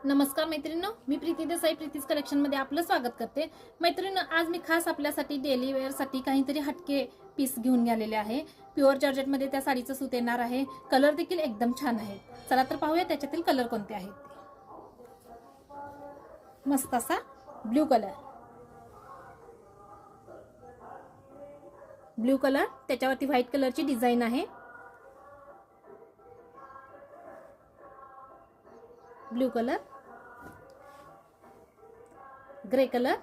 नमस्कार मैत्रिणींनो, मी प्रीती देसाई प्रीतीज कलेक्शन मध्ये आपलं स्वागत करते। मैत्रिणींनो, आज मी खास आपल्यासाठी डेली वेअर साठी काहीतरी हटके पीस घेऊन आलेले आहे। प्युअर जॉर्जेट मध्ये त्या साडीचं सूत येणार आहे। कलर देखील एकदम छान आहे। चला तर पाहूया त्याच्यातील कलर कोणते आहेत ते। मस्त असा ब्लू कलर त्याच्यावरती व्हाईट कलरची डिझाइन आहे। ब्लू कलर, ग्रे कलर,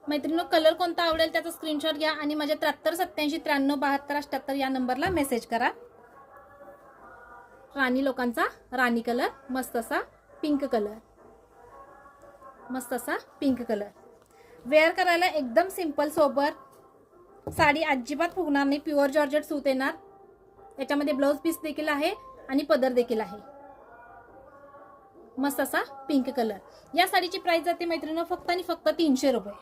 मैत्रिणींनो, कलर कोणता आवडेल त्याचा स्क्रीनशॉट घ्या आणि माझ्या 7387939278 या नंबरला मेसेज करा। राणी लोकांचा राणी कलर, मस्त असा पिंक कलर, वेअर करायला एकदम सिंपल सोबर, साडी अजिबात फुगणार नाही। प्युअर जॉर्जेट सूत येणार। याच्यामध्ये ब्लाउज पीस देखील आहे आणि पदर देखील आहे। मस्त असा पिंक कलर। या साडीची प्राइस जाते मैत्रिणींनो फक्त आणि फक्त 300 रुपये।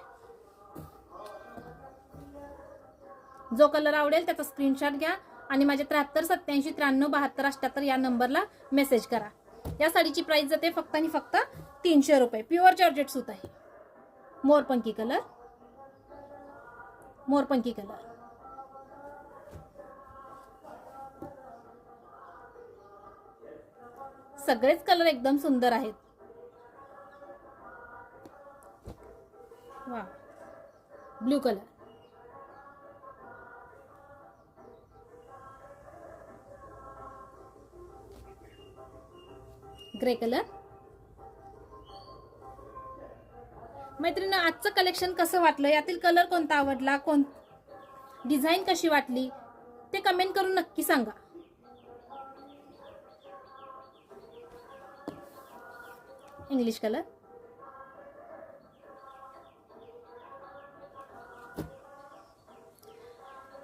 जो कलर आवडेल त्याचा स्क्रीनशॉट घ्या आणि माझ्या 7387939278 या नंबरला मेसेज करा। या साडीची प्राइस जाते फक्त आणि फक्त 300 रुपये। प्युअर जॉर्जेट सूत आहे। मोरपंखी कलर, सगळेच कलर एकदम सुंदर आहेत। वा, ब्लू कलर, ग्रे कलर। मैत्रिणींनो, आजचं कलेक्शन कसं वाटलं, यातील कलर कोणता आवडला, डिझाइन कशी वाटली ते कमेंट करून नक्की सांगा। इंग्लिश कलर,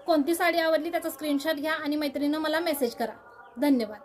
कोणती साडी आवडली त्याचा स्क्रीनशॉट घ्या आणि मैत्रिणींनो मला मेसेज करा। धन्यवाद।